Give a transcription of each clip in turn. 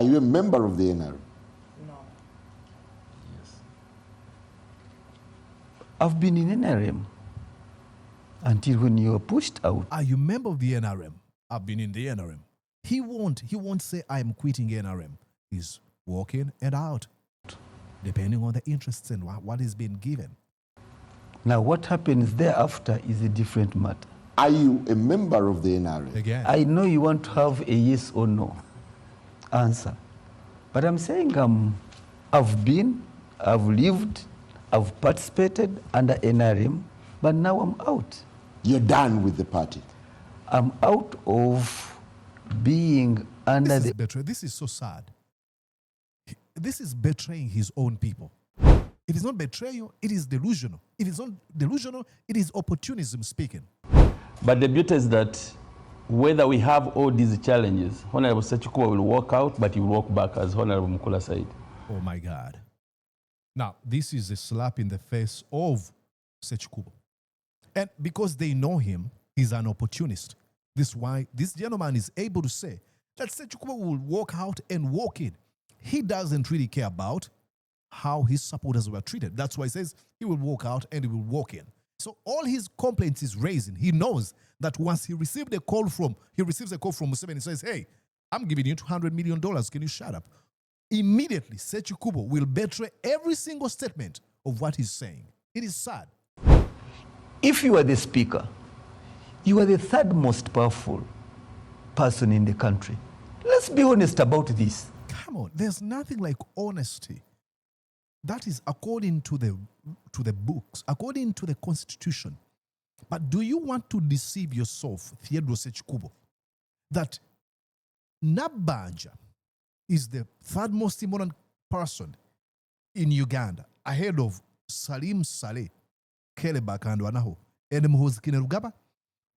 Are you a member of the NRM? No. Yes. I've been in NRM until when you were pushed out. Are you a member of the NRM? I've been in the NRM. He won't say I'm quitting NRM. He's walking and out, depending on the interests and what is being given. Now what happens thereafter is a different matter. Are you a member of the NRM? Again. I know you want to have a yes or no answer, but I'm saying I've been, I've lived, I've participated under NRM, but now I'm out. You're done with the party? I'm out of being under This is the... betrayal. This is so sad. This is betraying his own people. It is not betrayal, it is delusional. If it's not delusional, it is opportunism speaking. But the beauty is that whether we have all these challenges, Honorable Ssekikubo will walk out, but he will walk back, as Honorable Mukula said. Oh my God. Now, this is a slap in the face of Ssekikubo. And because they know him, he's an opportunist. This is why this gentleman is able to say that Ssekikubo will walk out and walk in. He doesn't really care about how his supporters were treated. That's why he says he will walk out and he will walk in. So all his complaints he's raising, he knows that once he receives a call from Museveni and says, hey, I'm giving you $200 million, can you shut up? Immediately, Ssekikubo will betray every single statement of what he's saying. It is sad. If you are the speaker, you are the third most powerful person in the country. Let's be honest about this. Come on, there's nothing like honesty. That is according to the books, according to the Constitution. But do you want to deceive yourself, Theodore Ssekikubo, that Nabanja is the third most important person in Uganda, ahead of Salim Saleh, Kelebaka and Wanaho, and Muhoozi Kainerugaba?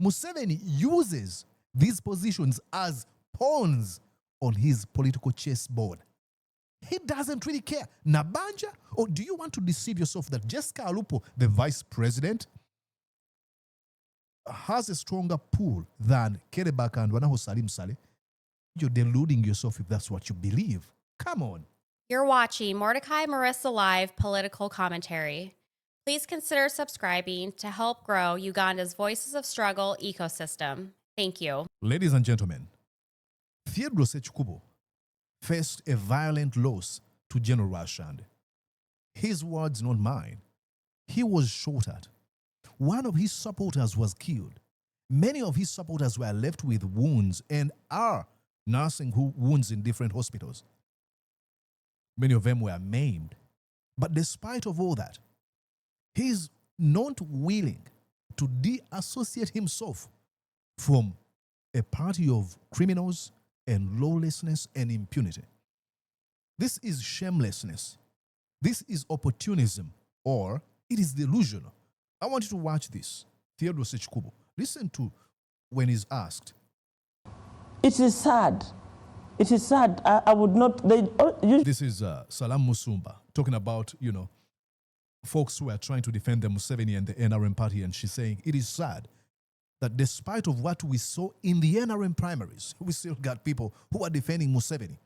Museveni uses these positions as pawns on his political chessboard. He doesn't really care. Nabanja? Or do you want to deceive yourself that Jessica Alupo, the vice president, has a stronger pull than Kelebaka and Wanaho Salim Saleh? You're deluding yourself if that's what you believe. Come on. You're watching Mordecai Marissa Live Political Commentary. Please consider subscribing to help grow Uganda's Voices of Struggle ecosystem. Thank you. Ladies and gentlemen, Theodore Ssekikubo faced a violent loss to General Rwashande. His words, not mine. He was shot at. One of his supporters was killed. Many of his supporters were left with wounds and are nursing wounds in different hospitals. Many of them were maimed. But despite of all that, he's not willing to deassociate himself from a party of criminals and lawlessness and impunity. This is shamelessness. This is opportunism, or it is delusional. I want you to watch this. Theodore Ssekikubo. Listen to when he's asked. It is sad. It is sad. I would not... This is Salam Musumba talking about, folks who are trying to defend the Museveni and the NRM party, and she's saying it is sad that despite of what we saw in the NRM primaries, we still got people who are defending Museveni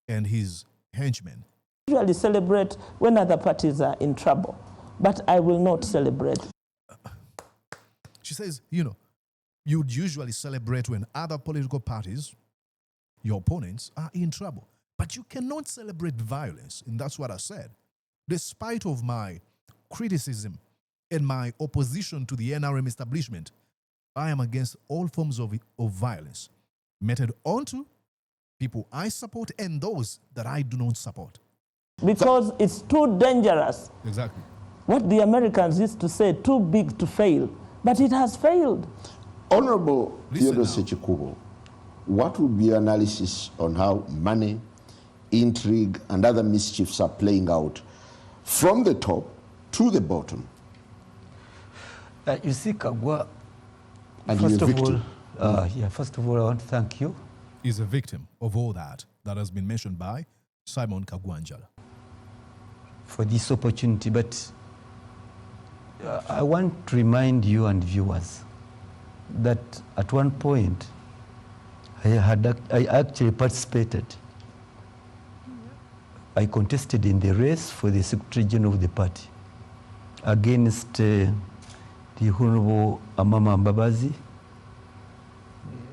and his henchmen. Usually celebrate when other parties are in trouble, but I will not celebrate. She says, you'd usually celebrate when other political parties, your opponents, are in trouble, but you cannot celebrate violence, and that's what I said. Despite of my criticism and my opposition to the NRM establishment, I am against all forms of violence meted onto people I support and those that I do not support. Because it's too dangerous. Exactly. What the Americans used to say, too big to fail. But it has failed. Honorable Theodore Ssekikubo, what would be your analysis on how money, intrigue, and other mischiefs are playing out from the top to the bottom? You see, Kagwa, And first you're a of all, victim. first of all, I want to thank you. Is a victim of all that has been mentioned by Simon Kagwanjala. For this opportunity, but I want to remind you and viewers that at one point I actually participated I contested in the race for the Secretary General of the party against the Honorable Amama Mbabazi,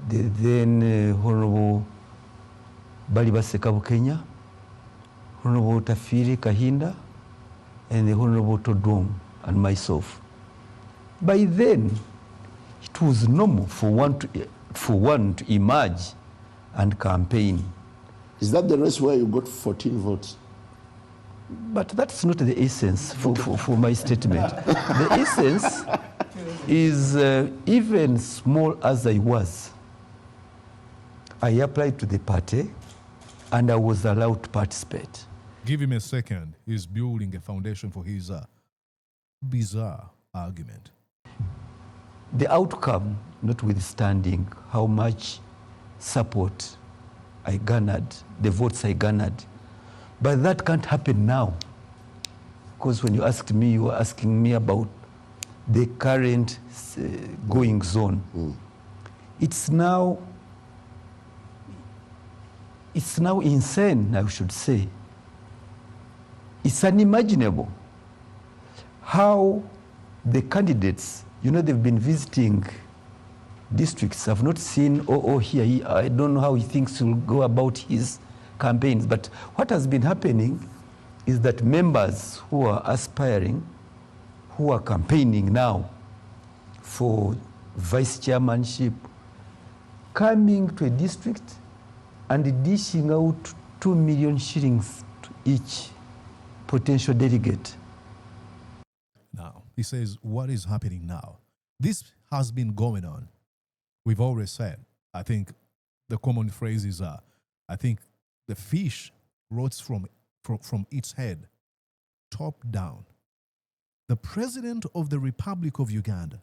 the then Honorable Baliba Sekabukenya, Honorable Tafiri Kahinda, and the Honorable Todong and myself. By then, it was normal for one to emerge and campaign. Is that the race where you got 14 votes? But that's not the essence for my statement. The essence is even small as I was, I applied to the party and I was allowed to participate. Give him a second. He's building a foundation for his bizarre argument. The outcome, notwithstanding how much support I garnered, the votes I garnered, but that can't happen now. Because when you asked me, you were asking me about the current goings on. It's now insane, I should say. It's unimaginable how the candidates, they've been visiting districts. I've not seen here. I don't know how he thinks he'll go about his campaigns. But what has been happening is that members who are aspiring, who are campaigning now for vice chairmanship, coming to a district and dishing out 2 million shillings to each potential delegate. Now, he says, what is happening now? This has been going on. We've always said, I think the common phrase is, I think the fish rots from its head, top down. The President of the Republic of Uganda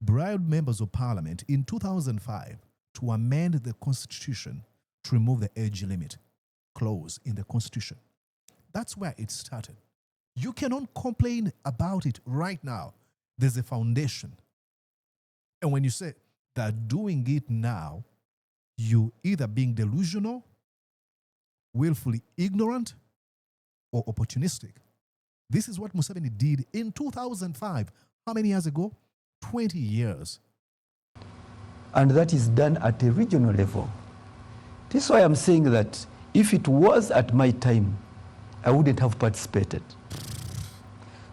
bribed members of parliament in 2005 to amend the constitution to remove the age limit clause in the constitution. That's where it started. You cannot complain about it right now. There's a foundation. And when you say they're doing it now, you either being delusional, willfully ignorant, or opportunistic. This is what Museveni did in 2005. How many years ago? 20 years. And that is done at a regional level. This is why I'm saying that if it was at my time, I wouldn't have participated.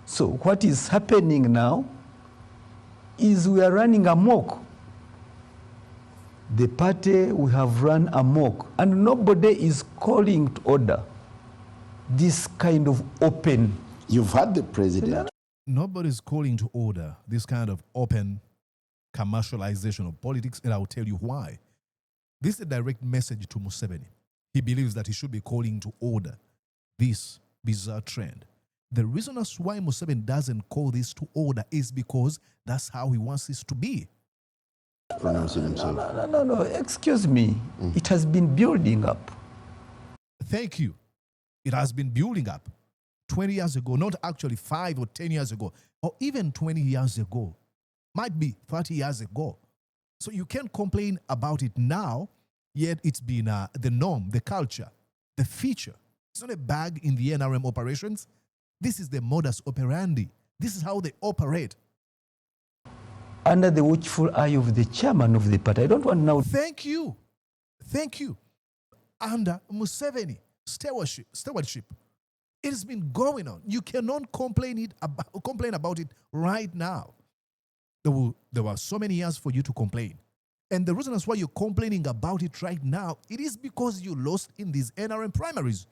So what is happening now is we are running amok. The party, we have run amok, and nobody is calling to order this kind of open. You've had the president. Nobody's calling to order this kind of open commercialization of politics, and I'll tell you why. This is a direct message to Museveni. He believes that he should be calling to order this bizarre trend. The reason as why Museveni doesn't call this to order is because that's how he wants this to be. Pronouncing himself. No, excuse me. It has been building up. Thank you. It has been building up 20 years ago, not actually 5 or 10 years ago, or even 20 years ago. Might be 30 years ago. So you can't complain about it now, yet it's been the norm, the culture, the feature. It's not a bug in the NRM operations. This is the modus operandi. This is how they operate. Under the watchful eye of the chairman of the party. I don't want now. Thank you. Thank you. Under Museveni stewardship. It has been going on. You cannot complain about it right now. There were so many years for you to complain. And the reason that's why you're complaining about it right now, it is because you lost in these NRM primaries.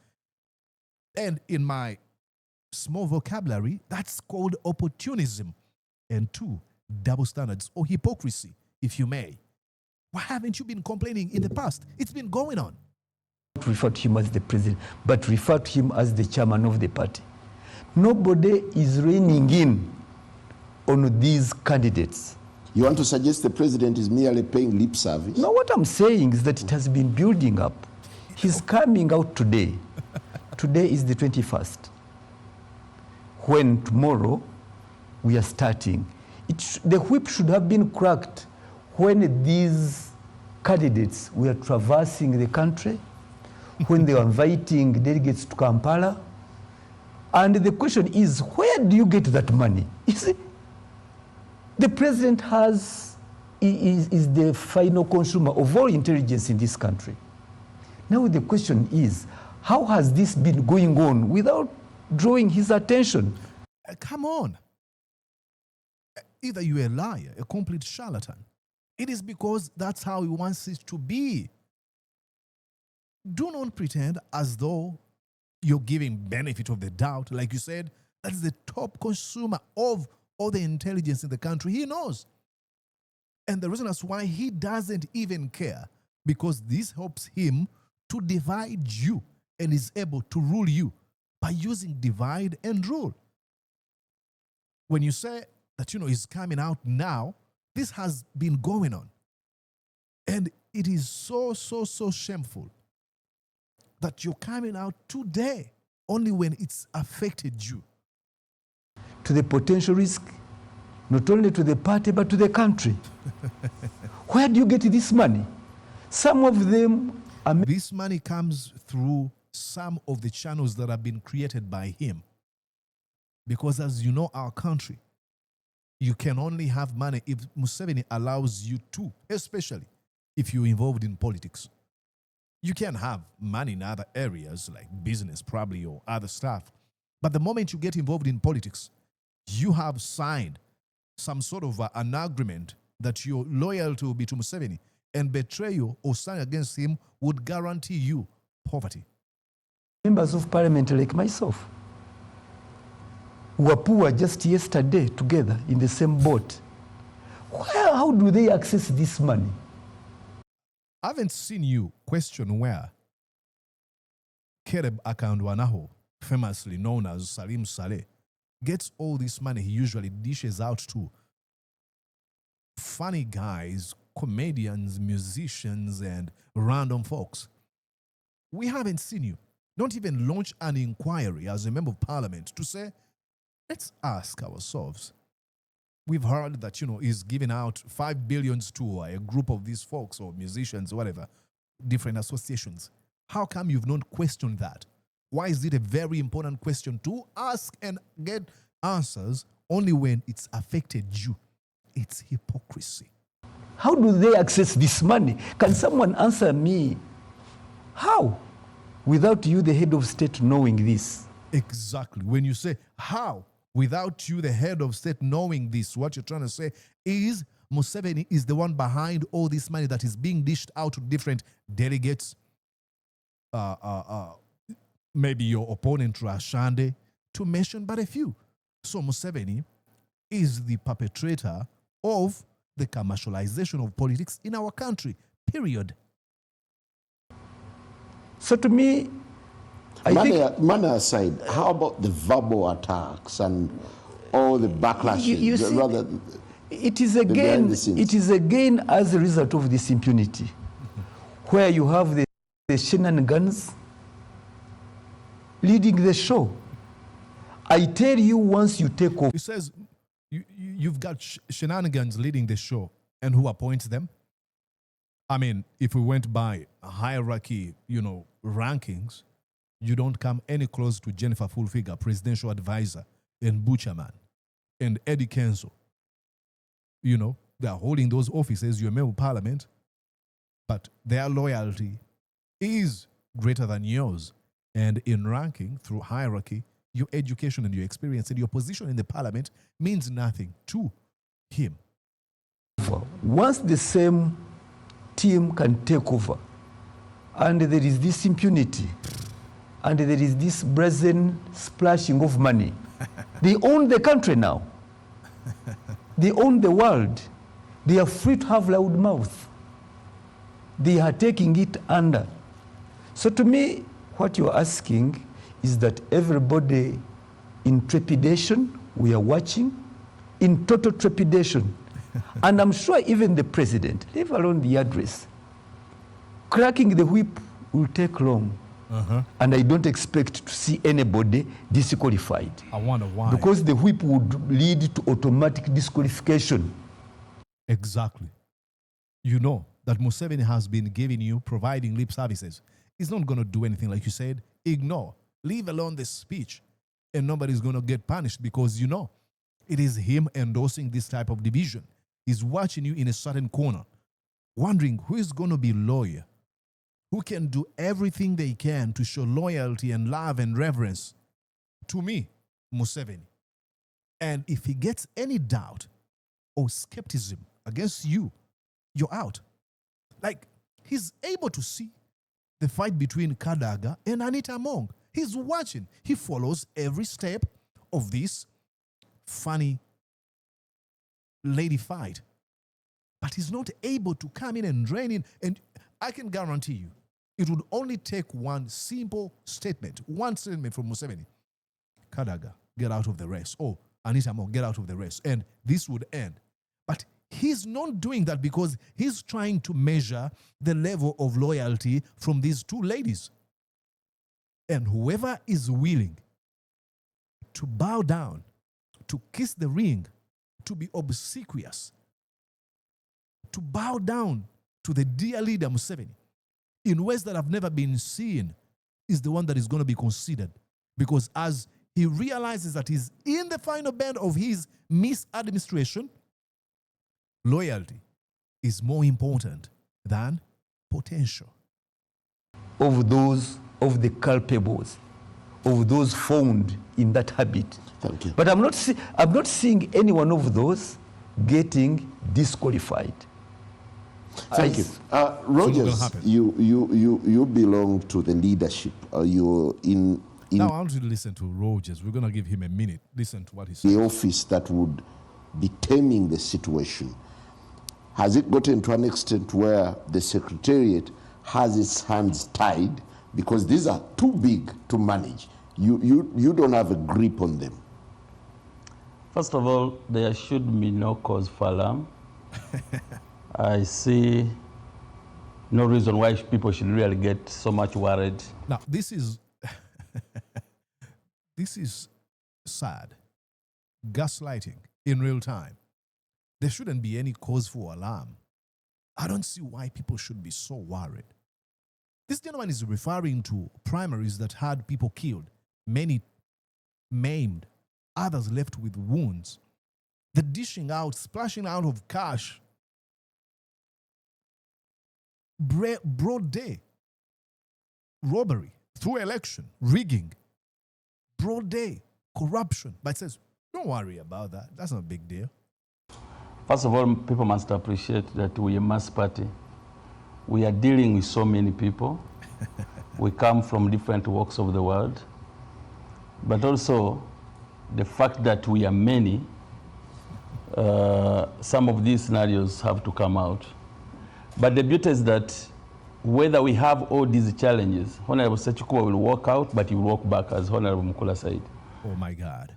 And in my small vocabulary, that's called opportunism. And 2, double standards or hypocrisy, if you may. Why haven't you been complaining in the past? It's been going on. Not refer to him as the president, but refer to him as the chairman of the party. Nobody is reining in on these candidates. You want to suggest the president is merely paying lip service? No, what I'm saying is that it has been building up. He's coming out today. Today is the 21st. When tomorrow we are starting. The whip should have been cracked when these candidates were traversing the country, when they were inviting delegates to Kampala. And the question is, where do you get that money? The president is the final consumer of all intelligence in this country. Now the question is, how has this been going on without drawing his attention? Come on. Either you're a liar, a complete charlatan. It is because that's how he wants it to be. Do not pretend as though you're giving benefit of the doubt. Like you said, that's the top consumer of all the intelligence in the country. He knows. And the reason that's why he doesn't even care, because this helps him to divide you and is able to rule you by using divide and rule. When you say that, it's coming out now, this has been going on. And it is so shameful that you're coming out today only when it's affected you. To the potential risk, not only to the party, but to the country. Where do you get this money? Some of them are... This money comes through some of the channels that have been created by him. Because as you know, our country, you can only have money if Museveni allows you to, especially if you're involved in politics. You can have money in other areas like business probably or other stuff. But the moment you get involved in politics, you have signed some sort of an agreement that your loyalty will be to Museveni, and betrayal or standing against him would guarantee you poverty. Members of parliament like myself were poor just yesterday together in the same boat. How do they access this money? I haven't seen you question where Caleb Akandwanaho, famously known as Salim Saleh, gets all this money he usually dishes out to funny guys, comedians, musicians, and random folks. We haven't seen you. Don't even launch an inquiry as a member of parliament to say, let's ask ourselves. We've heard that, he's giving out 5 billion to a group of these folks or musicians, whatever, different associations. How come you've not questioned that? Why is it a very important question to ask and get answers only when it's affected you? It's hypocrisy. How do they access this money? Can someone answer me? How? Without you, the head of state, knowing this. Exactly. When you say, how? Without you, the head of state, knowing this, what you're trying to say is Museveni is the one behind all this money that is being dished out to different delegates. Maybe your opponent, Rwashande, to mention but a few. So Museveni is the perpetrator of the commercialization of politics in our country, period. So to me, money aside, how about the verbal attacks and all the backlashes? You see, it is again as a result of this impunity, where you have the shenanigans leading the show. I tell you, once you take over... He says you've got shenanigans leading the show, and who appoints them? I mean, if we went by a hierarchy, rankings, you don't come any close to Jennifer Fulfiger, presidential advisor, and Butcherman, and Eddie Kenzo. They are holding those offices, you're a member of parliament, but their loyalty is greater than yours. And in ranking, through hierarchy, your education and your experience and your position in the parliament means nothing to him. Once the same team can take over, and there is this impunity, and there is this brazen splashing of money, they own the country now. They own the world. They are free to have loud mouth. They are taking it under. So to me, what you're asking is that everybody in trepidation, we are watching, in total trepidation. And I'm sure even the president, leave alone the address, cracking the whip will take long. And I don't expect to see anybody disqualified. I wonder why. Because the whip would lead to automatic disqualification. Exactly. You know that Museveni has been giving you, providing lip services He's not going to do anything, like you said. Ignore. Leave alone the speech. And nobody's going to get punished because, it is him endorsing this type of division. He's watching you in a certain corner, wondering who is going to be loyal, who can do everything they can to show loyalty and love and reverence to me, Museveni. And if he gets any doubt or skepticism against you, you're out. Like, he's able to see the fight between Kadaga and Anita Among. He's watching. He follows every step of this funny lady fight. But he's not able to come in and drain in. And I can guarantee you, it would only take one simple statement, one statement from Museveni. Kadaga, get out of the race. Oh, Anita Among, get out of the race. And this would end. But he's not doing that because he's trying to measure the level of loyalty from these two ladies. And whoever is willing to bow down, to kiss the ring, to be obsequious, to bow down to the dear leader Museveni in ways that have never been seen is the one that is going to be considered. Because as he realizes that he's in the final band of his misadministration, loyalty is more important than potential. Of the culpables, of those found in that habit. Thank you. But I'm not seeing any one of those getting disqualified. Thank you. Rogers, you belong to the leadership. You're in now I want you to listen to Rogers. We're going to give him a minute. Listen to what he says. the office that would be taming the situation. Has it gotten to an extent where the Secretariat has its hands tied because these are too big to manage? You don't have a grip on them. First of all, there should be no cause for alarm. I see no reason why people should really get so much worried. Now, this is this is sad. Gaslighting in real time. There shouldn't be any cause for alarm. I don't see why people should be so worried. This gentleman is referring to primaries that had people killed, many maimed, others left with wounds. The dishing out, splashing out of cash. Broad day. Robbery through election, rigging. Broad day, corruption. But it says, don't worry about that. That's not a big deal. First of all, people must appreciate that we are a mass party. We are dealing with so many people. We come from different walks of the world. But also, the fact that we are many, some of these scenarios have to come out. But the beauty is that whether we have all these challenges, Honorable Ssekikubo will walk out, but he will walk back, as Honorable Mukula said. Oh my God.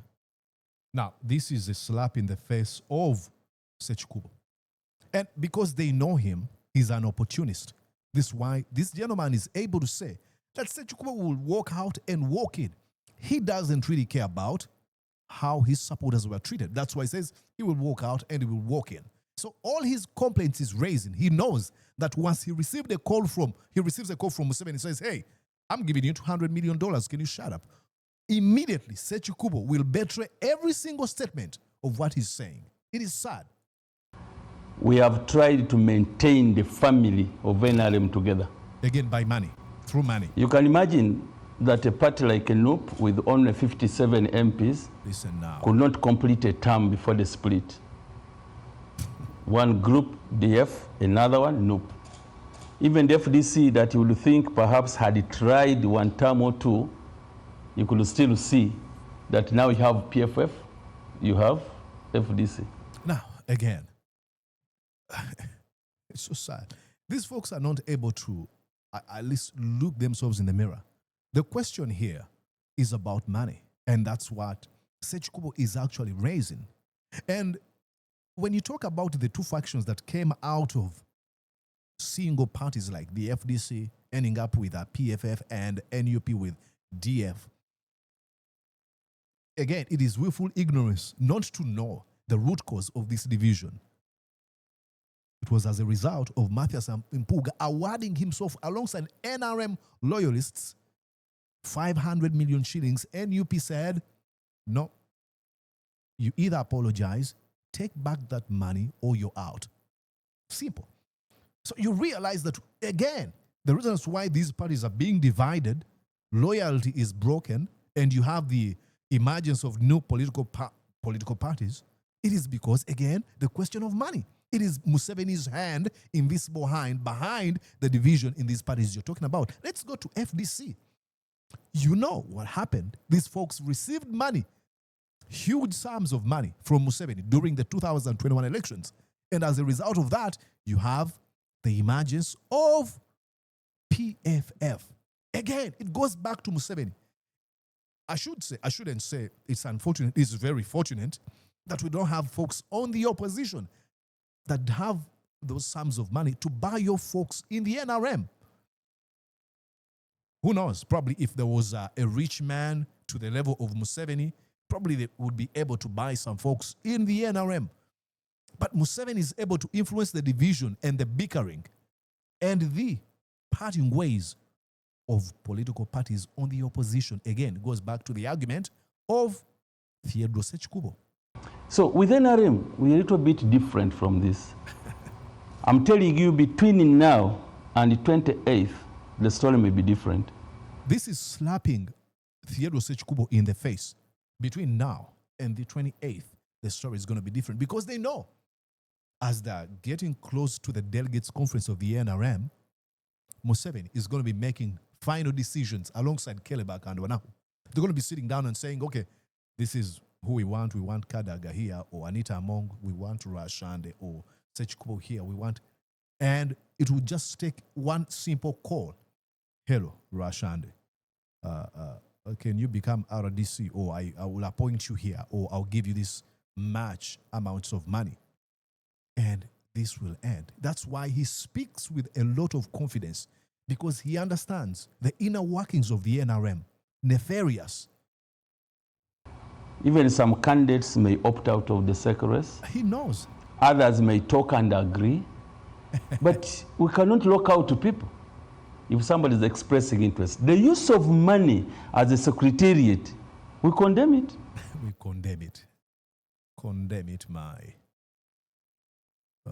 Now, this is a slap in the face of Ssekikubo. And because they know him, he's an opportunist. This is why this gentleman is able to say that Ssekikubo will walk out and walk in. He doesn't really care about how his supporters were treated. That's why he says he will walk out and he will walk in. So all his complaints he's raising, he knows that once he receives a call from Museveni and says, hey, I'm giving you $200 million, can you shut up? Immediately, Ssekikubo will betray every single statement of what he's saying. It is sad. We have tried to maintain the family of NRM together. Again, by money, through money. You can imagine that a party like a NUP with only 57 MPs Listen now. could not complete a term before the split. One group, DF, another one, NUP. Even the FDC that you would think perhaps had tried one term or two, you could still see that now you have PFF, you have FDC. Now, again, it's so sad. These folks are not able to at least look themselves in the mirror. The question here is about money, and that's what Ssekikubo is actually raising. And when you talk about the two factions that came out of single parties like the FDC ending up with a PFF and NUP with DF, again, it is willful ignorance not to know the root cause of this division. It was as a result of Mathias Mpuga awarding himself alongside NRM loyalists 500 million shillings. NUP said, no, you either apologize, take back that money, or you're out. Simple. So you realize that, again, the reasons why these parties are being divided, loyalty is broken, and you have the emergence of new political parties, it is because, again, the question of money. It is Museveni's hand, invisible hand, behind the division in these parties you're talking about. Let's go to FDC. You know what happened. These folks received money, huge sums of money from Museveni during the 2021 elections. And as a result of that, you have the emergence of PFF. Again, it goes back to Museveni. I shouldn't say it's unfortunate, it's very fortunate that we don't have folks on the opposition that have those sums of money to buy your folks in the NRM. Who knows? Probably if there was a rich man to the level of Museveni, probably they would be able to buy some folks in the NRM. But Museveni is able to influence the division and the bickering and the parting ways of political parties on the opposition. Again, it goes back to the argument of Theodore Ssekikubo. So with NRM, we're a little bit different from this. I'm telling you, between now and the 28th, the story may be different. This is slapping Theodore Ssekikubo in the face. Between now and the 28th, the story is going to be different because they know as they're getting close to the delegates conference of the NRM, Museveni is going to be making final decisions alongside Kelebak and Wanahu. They're going to be sitting down and saying, okay, this is who we want. We want Kadaga here, or Anita Among. We want Rwashande, or Ssekikubo here. We want, and it will just take one simple call. Hello, Rwashande. Can you become RDC, or I will appoint you here, or I'll give you this match amounts of money. And this will end. That's why he speaks with a lot of confidence, because he understands the inner workings of the NRM. Nefarious. Even some candidates may opt out of the SEC race. He knows. Others may talk and agree. But we cannot lock out to people if somebody is expressing interest. The use of money as a secretariat, we condemn it. We condemn it. Condemn it, my. I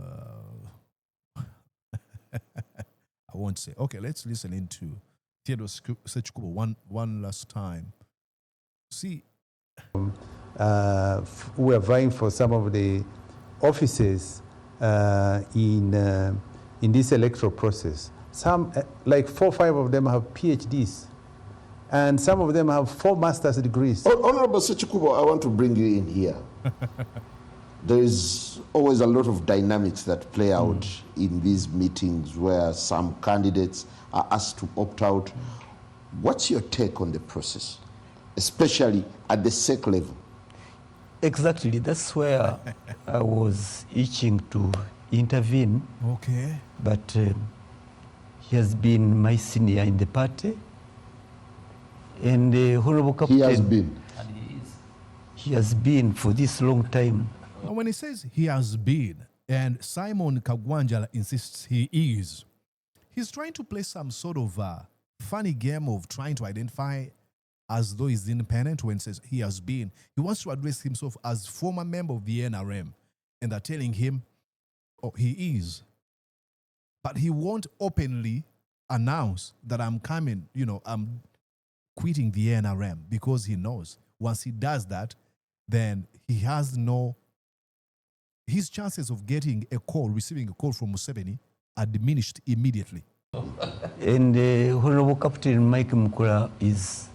won't say. Okay, let's listen into Theodore Ssekikubo one last time. See. We are vying for some of the offices in this electoral process. Some, like 4 or 5 of them have PhDs, and some of them have 4 master's degrees. Honorable Ssekikubo, I want to bring you in here. There is always a lot of dynamics that play out in these meetings where some candidates are asked to opt out. What's your take on the process, especially at the SEC level? Exactly. That's where I was itching to intervene. Okay. But he has been my senior in the party. And the Honorable Captain... He has been. He has been for this long time. And when he says he has been, and Simon Kagwanjala insists he is, he's trying to play some sort of funny game of trying to identify as though he's independent when he says he has been. He wants to address himself as former member of the NRM, and they're telling him, oh, he is. But he won't openly announce that I'm coming, I'm quitting the NRM, because he knows once he does that, then he has his chances of receiving a call from Museveni are diminished immediately. And Honorable Captain Mike Mukula is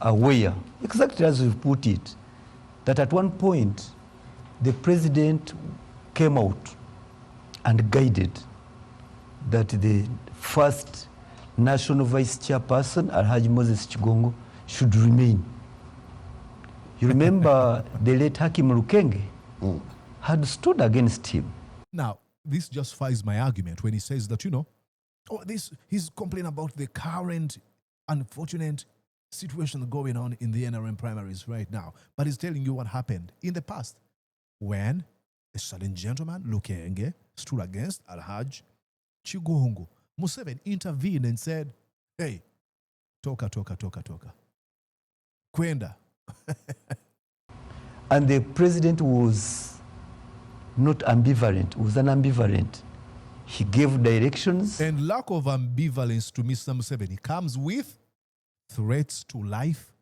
aware, exactly as you put it, that at one point the president came out and guided that the first national vice chairperson, Alhaji Moses Chigongo, should remain. You remember the late Hakim Lukenge had stood against him. Now, this justifies my argument when he says that, he's complaining about the current unfortunate situation going on in the NRM primaries right now. But he's telling you what happened in the past when a certain gentleman, Lukenge, stood against Alhaj Chigongo. Museveni intervened and said, hey, toka. Kwenda. And the president was not ambivalent, was an ambivalent. He gave directions. And lack of ambivalence to Mr. Museveni comes with threats to life,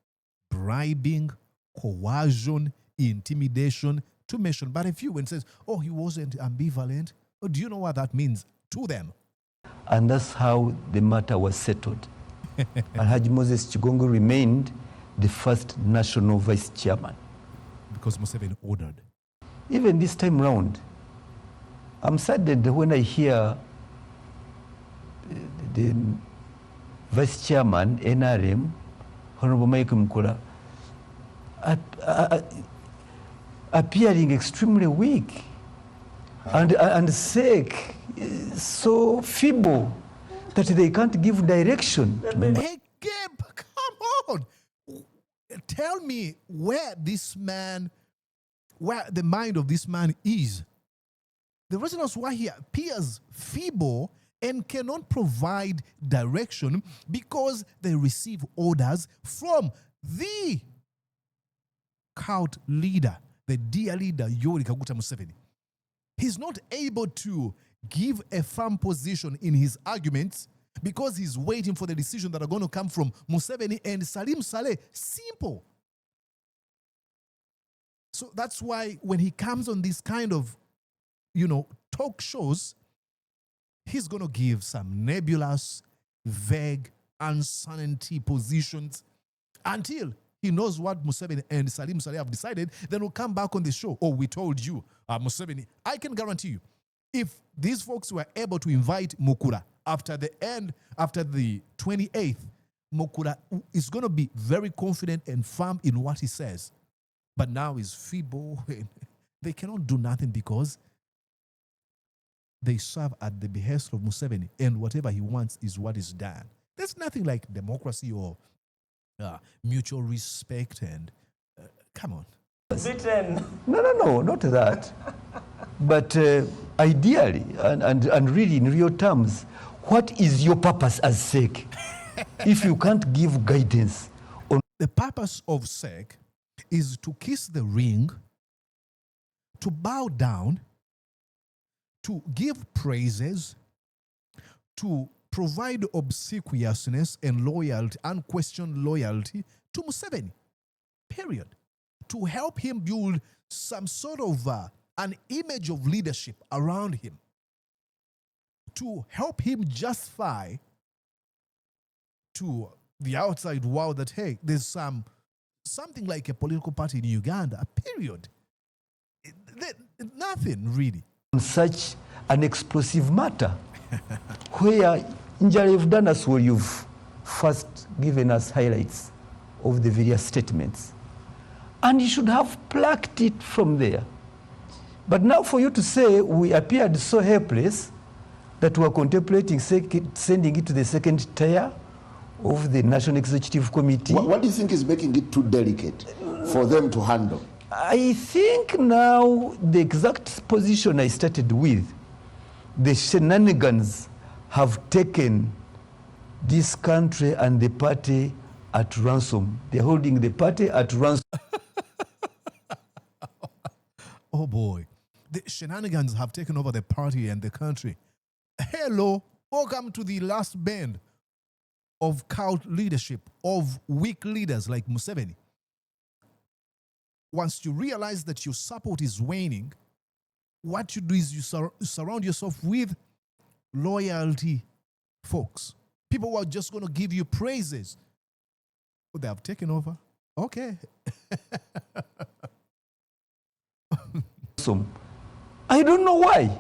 bribing, coercion, intimidation, to mention but a few. When it says, oh, he wasn't ambivalent, oh, do you know what that means to them? And that's how the matter was settled. Alhaji Moses Chigongo remained the first national vice chairman. Because Museveni ordered. Even this time round, I'm saddened when I hear the vice chairman, NRM, Honorable Mike Mkola, appearing extremely weak and sick, so feeble that they can't give direction. Hey, Gabe, come on. Tell me where the mind of this man is. The reason is why he appears feeble and cannot provide direction because they receive orders from the cult leader, the dear leader, Yoweri Kaguta Museveni. He's not able to give a firm position in his arguments because he's waiting for the decision that are going to come from Museveni and Salim Saleh. Simple. So that's why when he comes on this kind of, talk shows, he's going to give some nebulous, vague, uncertainty positions until he knows what Museveni and Salim Saleh have decided. Then we'll come back on the show. Oh, we told you, Museveni. I can guarantee you, if these folks were able to invite Mukura after the 28th, Mukura is going to be very confident and firm in what he says. But now he's feeble. They cannot do nothing because they serve at the behest of Museveni, and whatever he wants is what is done. There's nothing like democracy or mutual respect and come on. No, not that. But ideally, and really in real terms, what is your purpose as SEC if you can't give guidance on... The purpose of SEC is to kiss the ring, to bow down, to give praises, to provide obsequiousness and loyalty, unquestioned loyalty to Museveni, period. To help him build some sort of an image of leadership around him. To help him justify to the outside world that, hey, there's something like a political party in Uganda, period. Nothing really. On such an explosive matter, where you've done us well, you've first given us highlights of the various statements. And you should have plucked it from there. But now for you to say we appeared so helpless that we are contemplating sending it to the second tier of the National Executive Committee. What do you think is making it too delicate for them to handle? I think now the exact position I started with, the shenanigans have taken this country and the party at ransom. They're holding the party at ransom. Oh boy, the shenanigans have taken over the party and the country. Hello, welcome to the last band of cult leadership, of weak leaders like Museveni. Once you realize that your support is waning, what you do is you surround yourself with loyalty folks. People who are just going to give you praises. Oh, they have taken over. Okay. I don't know why.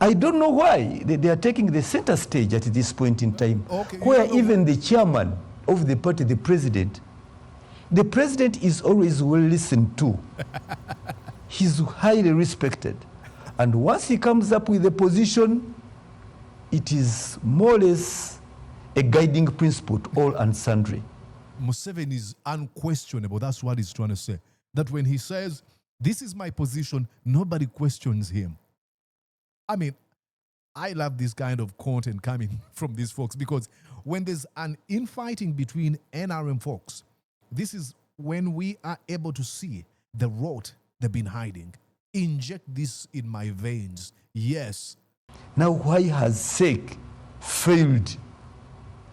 I don't know why they are taking the center stage at this point in time, okay, where even the chairman of the party, the president is always well listened to. He's highly respected. And once he comes up with a position, it is more or less a guiding principle to all and sundry. Museveni is unquestionable. That's what he's trying to say. That when he says, this is my position, nobody questions him. I mean, I love this kind of content coming from these folks, because when there's an infighting between NRM folks, this is when we are able to see the rot they've been hiding. Inject this in my veins. Yes. Now, why has SEC failed?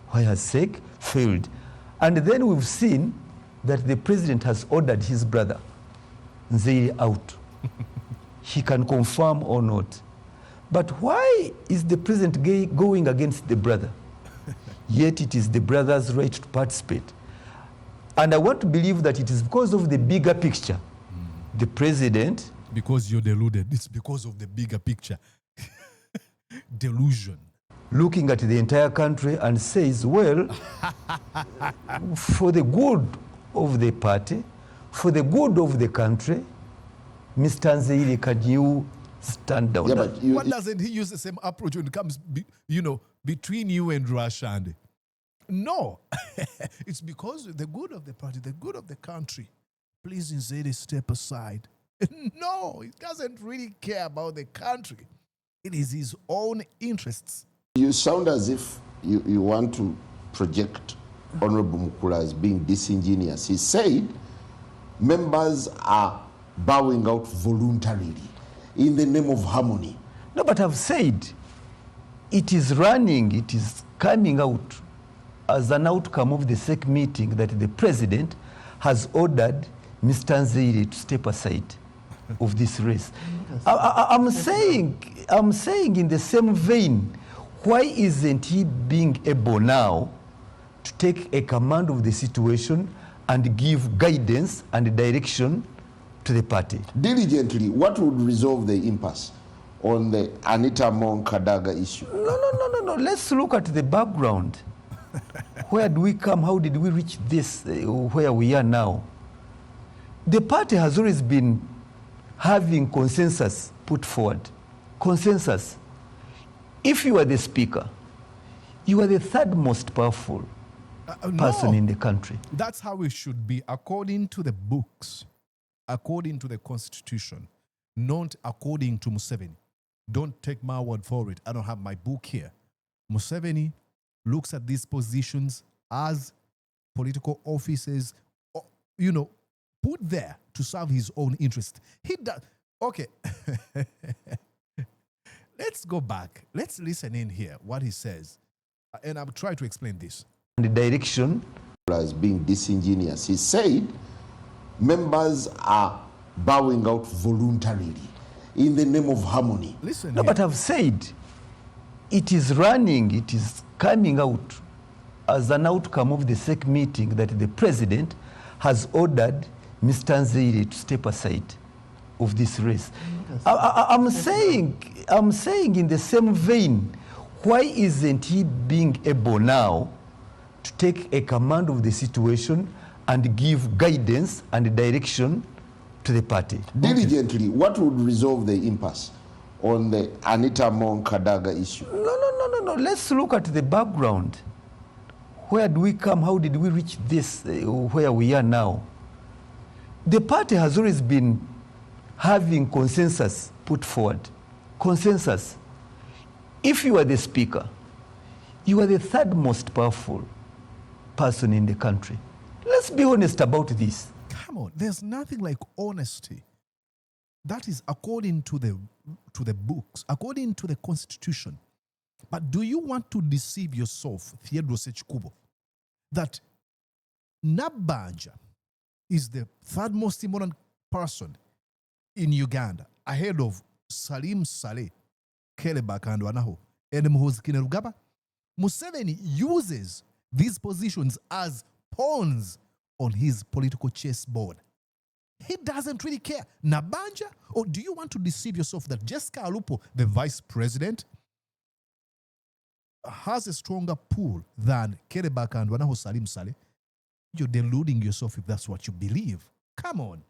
Why has SEC failed? And then we've seen that the president has ordered his brother Nzeiri out. He can confirm or not. But why is the president going against the brother? Yet it is the brother's right to participate. And I want to believe that it is because of the bigger picture. The president... Because you're deluded. It's because of the bigger picture. Delusion. Looking at the entire country and says, well, for the good of the party, for the good of the country, Mr. Nzeiri, can you stand down? Yeah, but Why doesn't he use the same approach when it comes, between you and Rwashande? No. It's because the good of the party, the good of the country. Please, Nzeiri, step aside. No, he doesn't really care about the country. It is his own interests. You sound as if you want to project Honorable Mukula as being disingenuous. He said members are bowing out voluntarily in the name of harmony. No, but I've said it is running, it is coming out as an outcome of the SEC meeting that the president has ordered Mr. Nzeiri to step aside of this race. I'm saying in the same vein, why isn't he being able now to take a command of the situation and give guidance and direction to the party? Diligently, what would resolve the impasse on the Anita Mon-Kadaga issue? No. Let's look at the background. Where do we come? How did we reach this, where we are now? The party has always been having consensus put forward. Consensus. If you are the speaker, you are the third most powerful person in the country. That's how it should be, according to the books, according to the constitution, not according to Museveni. Don't take my word for it. I don't have my book here. Museveni looks at these positions as political offices, put there to serve his own interest. He does. Okay. Let's go back. Let's listen in here what he says. And I'll try to explain this. The direction. As being disingenuous. He said members are bowing out voluntarily in the name of harmony. Listen. No, here. but I've said it is running, it is coming out as an outcome of the SEC meeting that the president has ordered Mr. Nzeiri to step aside of this race. I'm saying in the same vein, why isn't he being able now to take a command of the situation and give guidance and direction to the party? Diligently, what would resolve the impasse on the Anita Mon-Kadaga issue? No. Let's look at the background. Where do we come? How did we reach this, where we are now? The party has always been having consensus put forward. Consensus. If you are the speaker, you are the third most powerful person in the country. Let's be honest about this. Come on, there's nothing like honesty. That is according to the books, according to the constitution. But do you want to deceive yourself, Theodore Sekikubo, that Nabanja is the third most important person in Uganda, ahead of Salim Saleh, Kelebaka and Wanaho, and Muhoozi Kainerugaba? Museveni uses these positions as pawns on his political chessboard. He doesn't really care. Nabanja? Or do you want to deceive yourself that Jessica Alupo, the vice president, has a stronger pull than Kelebaka and Wanaho Salim Saleh? You're deluding yourself if that's what you believe. Come on.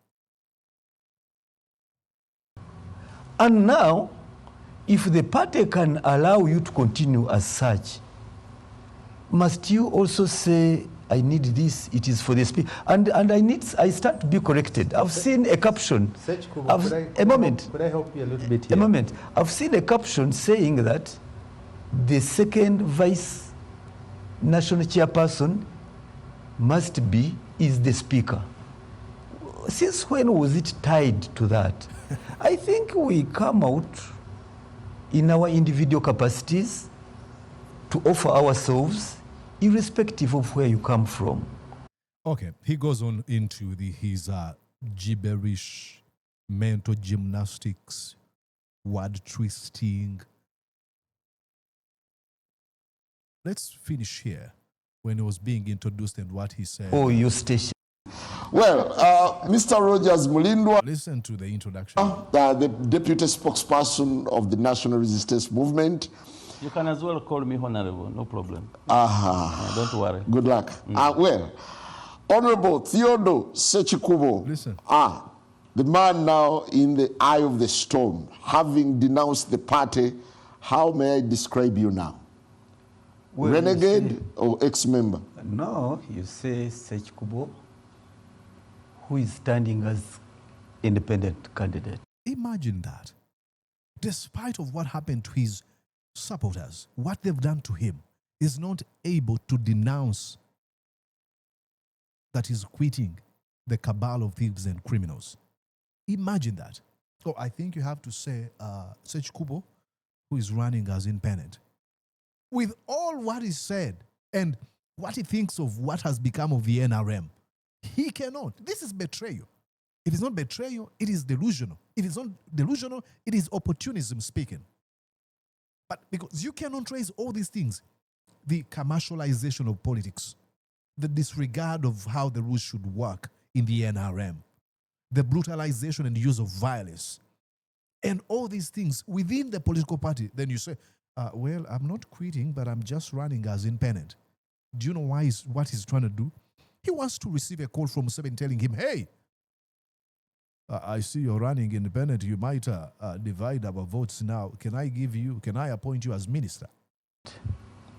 And now, if the party can allow you to continue as such, must you also say I need this, it is for the speaker. And I start to be corrected. I've seen a caption. Sekikubo, A moment. Could I help you a little bit here? A moment. I've seen a caption saying that the second vice national chairperson is the speaker. Since when was it tied to that? I think we come out in our individual capacities to offer ourselves, irrespective of where you come from. Okay, he goes on into his gibberish, mental gymnastics, word twisting. Let's finish here when he was being introduced and what he said. Oh, your station. Well, Mr. Rogers Mulindwa, Listen to the introduction. the deputy spokesperson of the National Resistance Movement. You can as well call me honorable, no problem. Aha. Don't worry. Good luck. Well, Honorable Theodore Ssekikubo. Listen. The man now in the eye of the storm, having denounced the party. How may I describe you now? Well, Renegade or ex-member? No, you say Sekikubo, who is standing as independent candidate. Imagine that. Despite of what happened to his supporters, what they've done to him, is not able to denounce that he's quitting the cabal of thieves and criminals. Imagine that. So I think you have to say Sekikubo, who is running as independent. With all what is said and what he thinks of what has become of the NRM, he cannot. This is betrayal. If it's not betrayal, it is delusional. If it's not delusional, it is opportunism speaking. But because you cannot trace all these things, the commercialization of politics, the disregard of how the rules should work in the NRM, the brutalization and use of violence, and all these things within the political party, then you say, well, I'm not quitting, but I'm just running as independent. Do you know what he's trying to do? He wants to receive a call from Seven telling him, hey, I see you're running independent. You might divide our votes now. Can I appoint you as minister?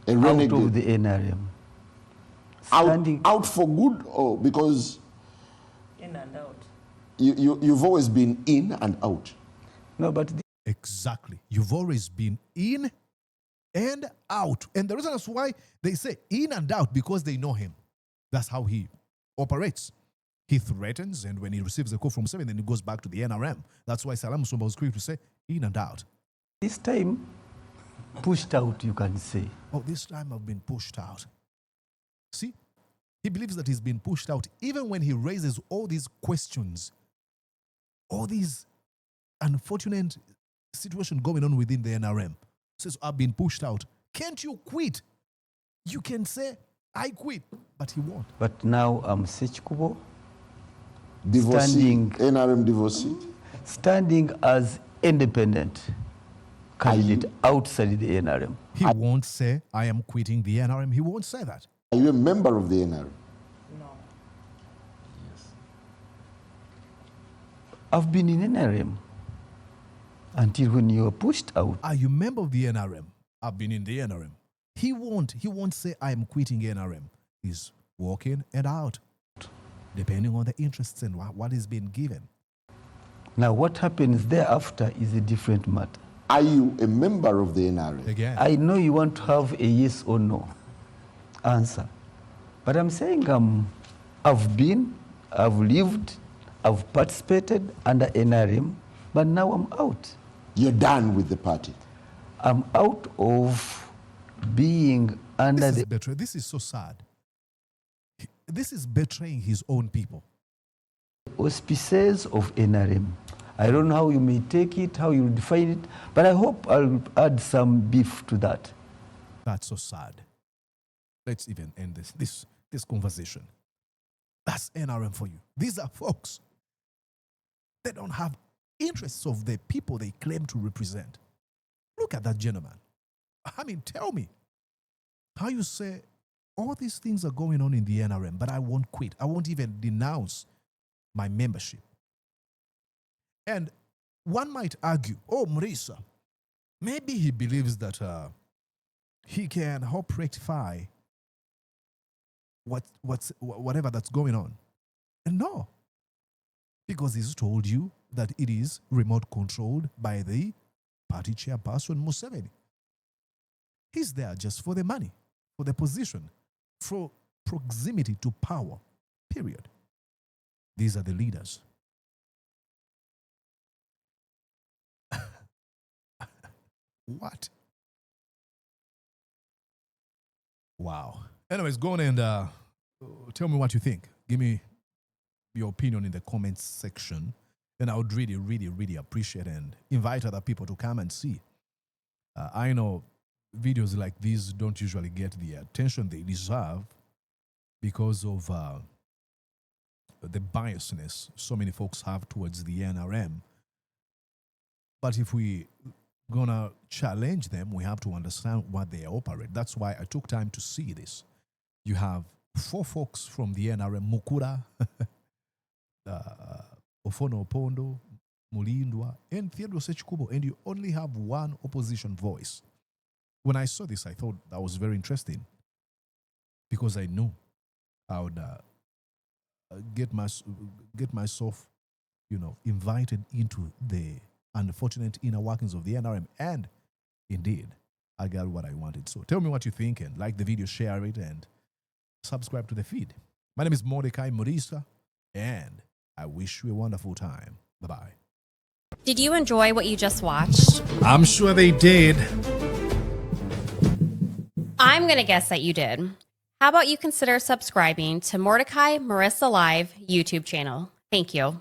A Out renegade. of the NRM. Out for good, or because In and out. you've always been in and out? No, but Exactly. You've always been in and out. And the reason that's why they say in and out, because they know him. That's how he operates. He threatens, and when he receives a call from Seven, then he goes back to the NRM. That's why Salam Musumba was quick to say in and out. this time, pushed out, you can say. Oh, this time I've been pushed out. See, he believes that he's been pushed out even when he raises all these questions, all these unfortunate situations going on within the NRM. Says, I've been pushed out. Can't you quit? You can say, I quit, but he won't. But now I'm Sekikubo, Divorcee, Standing. NRM divorcee. standing as independent candidate outside the NRM. He won't say, I am quitting the NRM. He won't say that. Are you a member of the NRM? No. I've been in NRM until when you were pushed out. Are you a member of the NRM? I've been in the NRM. He won't say, I am quitting NRM. He's walking and out, depending on the interests and what is being given. Now, what happens thereafter is a different matter. Are you a member of the NRM? Again, I know you want to have a yes or no answer, but I'm saying I've been, I've lived, I've participated under NRM, but now I'm out. You're done with the party. I'm out of being under this is the betrayal. This is so sad. This is betraying his own people. auspices of NRM. I don't know how you may take it, how you define it, but I hope I'll add some beef to that. That's so sad. Let's even end this conversation. That's NRM for you. These are folks. They don't have interests of the people they claim to represent. Look at that gentleman. I mean, tell me how you say all these things are going on in the NRM, but I won't quit. I won't even denounce my membership. And one might argue, oh, Mrisa, maybe he believes that he can help rectify whatever that's going on. And no, because he's told you that it is remote controlled by the party chairperson Museveni. He's there just for the money, for the position, for proximity to power, period. These are the leaders. What? Wow. Anyways, go on and tell me what you think. Give me your opinion in the comments section. And I would really, really, really appreciate and invite other people to come and see. I know videos like these don't usually get the attention they deserve because of the biasness so many folks have towards the NRM. But if we gonna challenge them, we have to understand what they operate. That's why I took time to see this. You have 4 folks from the NRM, Mukura, Ofono Opondo, Mulindwa, and Theodore Ssekikubo, and you only have one opposition voice. When I saw this, I thought that was very interesting because I knew I would get myself, invited into the unfortunate inner workings of the NRM, and indeed, I got what I wanted. So tell me what you think, and like the video, share it, and subscribe to the feed. My name is Mordecai Murisa, and I wish you a wonderful time. Bye-bye. Did you enjoy what you just watched? I'm sure they did. I'm going to guess that you did. How about you consider subscribing to Mordecai Marissa Live YouTube channel? Thank you.